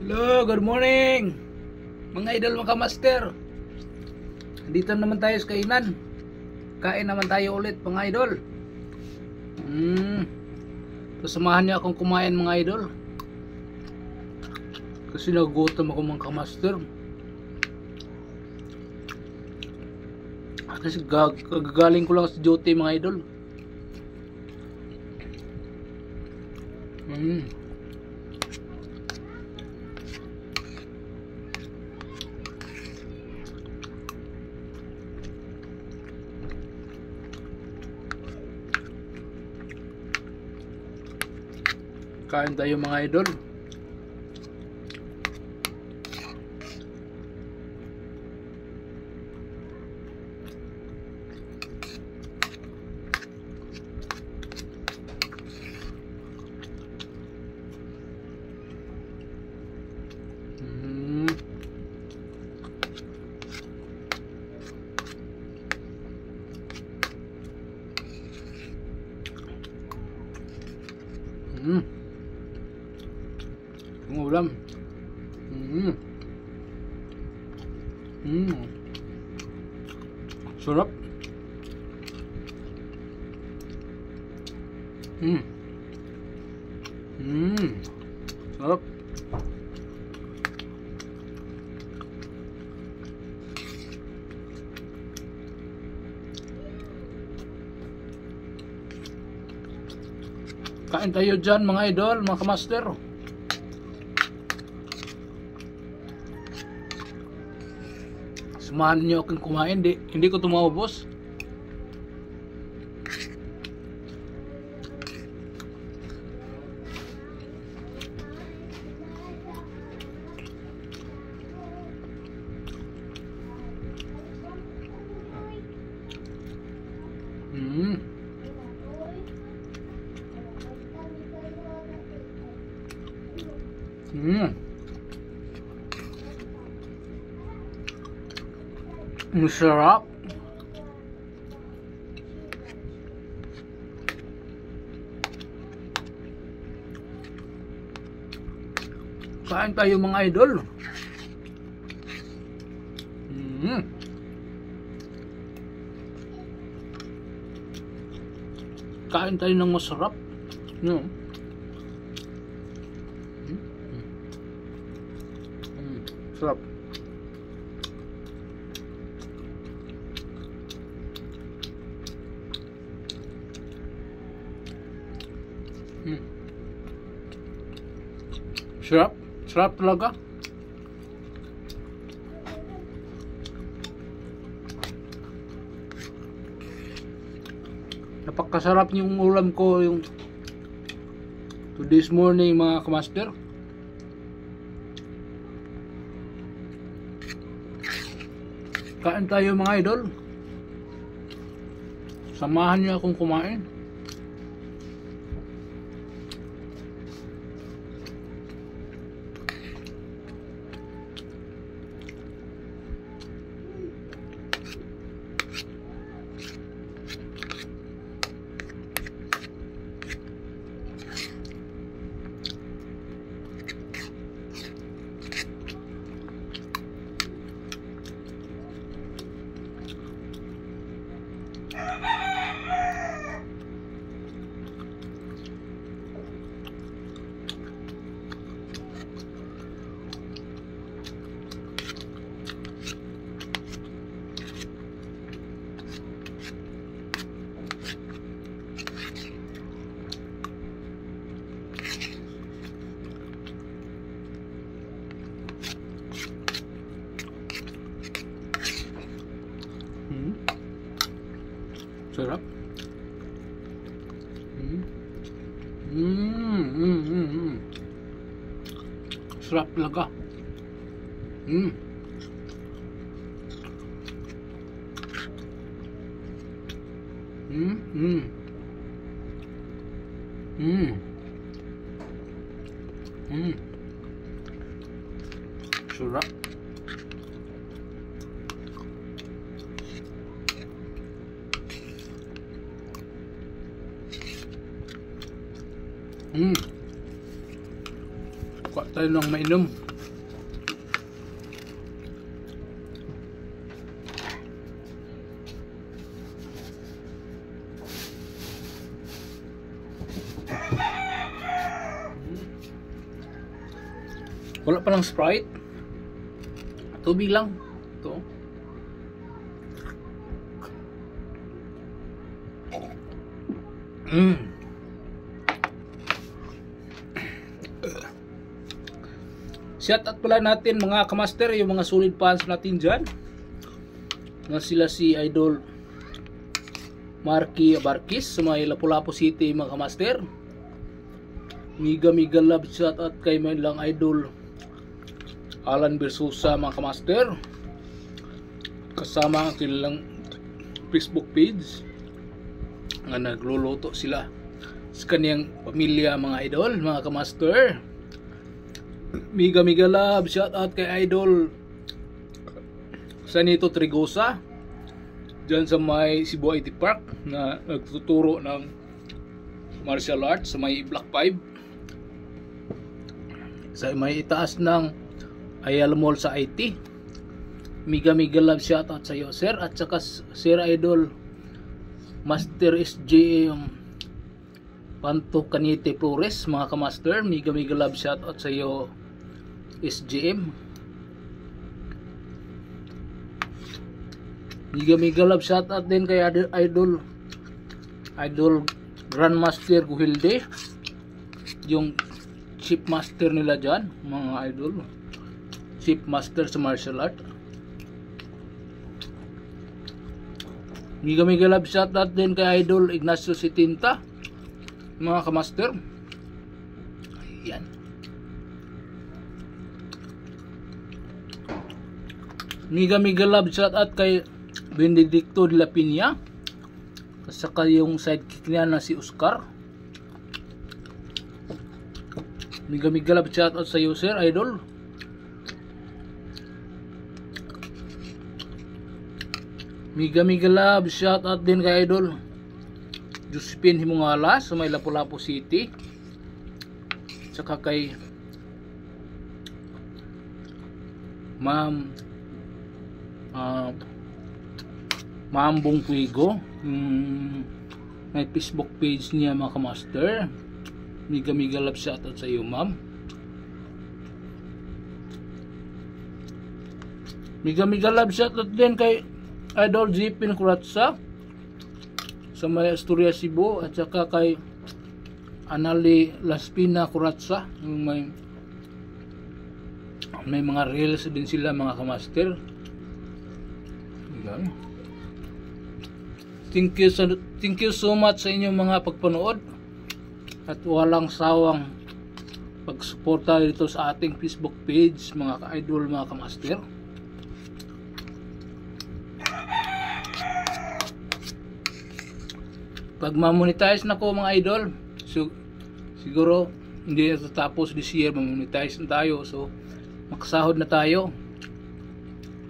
Hello, good morning mga idol, mga master. Dito naman tayo sa kainan. Kain naman tayo ulit mga idol. Samahan niyo akong kumain mga idol. Kasi nagugutom ako mga kamaster. Kasi gagaling ko lang sa duty mga idol. Kain tayo mga idol. Ang ulam. Sarap. Sarap. Kain tayo dyan mga idol, mga kamaster. Samahan niyo akong kumain, hindi ko tumawabos. Masarap. Kain tayo mga idol. Kain tayo ng masarap. Sarap. Sarap. Sarap talaga. Napakasarap yung ulam ko yung today's morning mga kamaster. Kain tayo mga idol. Samahan niyo akong kumain. Sarap. Sarap talaga. Sarap. Kuha tayo ng mainom. Wala pa ng Sprite. Tubig lang. Ito. Shout out pala natin mga kamaster, yung mga solid fans natin dyan. Na sila si Idol Marky Abarkis sa may Lapu-Lapu City mga kamaster. Miga love shout out kay may lang Idol Alan Bersusa mga kamaster. Kasama ang kanilang Facebook page nga nagluluto sila sa kaniyang pamilya mga idol, mga kamaster. Miga love shout out kay Idol Sanito Trigosa dyan sa may Cebu IT Park na nagtuturo ng martial arts sa may Block 5 sa may itaas ng Ayala Mall sa IT. Miga love shout out sa iyo sir, at saka Sir Idol Master SJ Panto Canite Flores mga kamaster. Miga love shout out sa iyo SGM. Miga love shout out din kay Idol Grandmaster Guhilde, yung chief master nila dyan mga idol, chief master sa martial art. Miga love shout out din kay Idol Ignacio Sitinta mga kamaster. Ayan. Miga love shout out kay Benedicto de la Piña, saka yung sidekick niya na si Oscar. Miga love shout out sa iyo sir Idol. Miga love shout out din kay Idol Josephine Himungala sa may Lapu-Lapu City, saka kay Ma'am Bong Puigo, may Facebook page niya mga kamaster. Miga love shout out sa iyo ma'am. Miga love shout out din kay Idol Jipin Kuratsa sa may Asturias Cebu, at saka kay Anali Laspina Kuratsa, may mga reels din sila mga kamaster. Yan. Thank you so much sa inyong mga pagpanood at walang sawang pagsuporta dito sa ating Facebook page mga ka-idol, mga kamaster. Pag ma-monetize na ko mga idol, so, siguro hindi na tatapos this year, ma-monetize na tayo, so makasahod na tayo,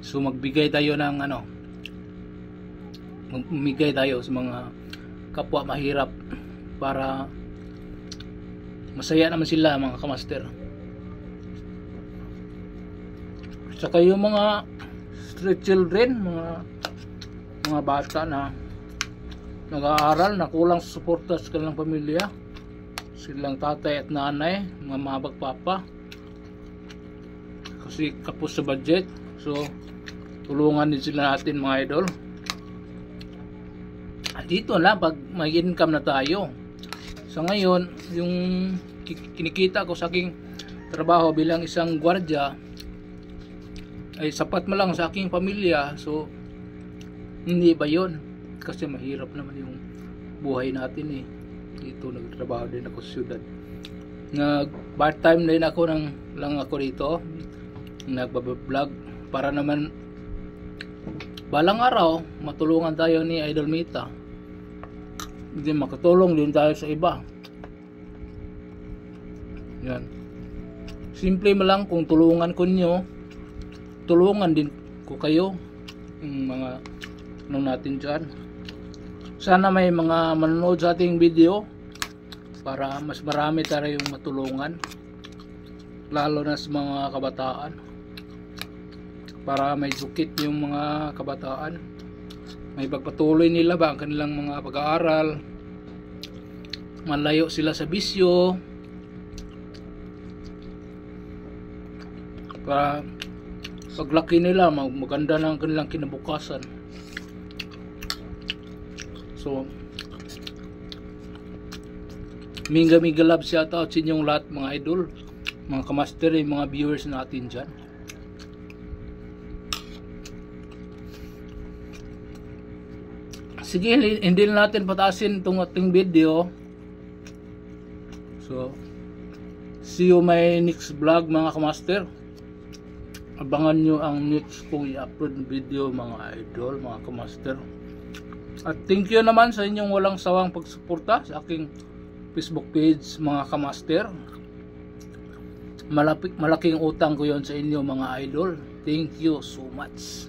so magbigay tayo ng mamigay tayo sa mga kapwa mahirap para masaya naman sila mga kamaster. Saka yung mga street children, mga bata na nag-aaral na kulang sa suporta sa kanilang pamilya, silang tatay at nanay, mga mabagpapa, kasi kapos sa budget, so tulungan din sila natin mga idol. Dito na pag may income na tayo. Sa ngayon, yung kinikita ko sa aking trabaho bilang isang gwardiya ay sapat mo lang sa aking pamilya, so hindi ba yun? Kasi mahirap naman yung buhay natin eh. Dito nagtrabaho din ako sa syudad. Nag part time din ako lang ako dito, nagbablog para naman balang araw matulungan tayo ni Idol Mita, hindi makatulong din tayo sa iba. Yan, simple mo lang, kung tulungan ko nyo, tulungan din ko kayo, yung mga natin dyan. Sana may mga manonood sa ating video para mas marami tayo yung matulungan, lalo na sa mga kabataan, para may sukit yung mga kabataan, may pagpatuloy nila ba ang kanilang mga pag-aaral, malayo sila sa bisyo. para paglaki nila maganda na ang kanilang kinabukasan. So Mega love shout out sa inyong lahat mga idol, mga kamaster, yung mga viewers natin dyan. Sige, hindi na natin patasin itong ating video. So see you my next vlog mga kamaster. Abangan nyo ang next kong i-upload video mga idol, mga kamaster. At thank you naman sa inyong walang sawang pagsuporta sa aking Facebook page mga kamaster. Malaking utang ko yon sa inyo mga idol. Thank you so much.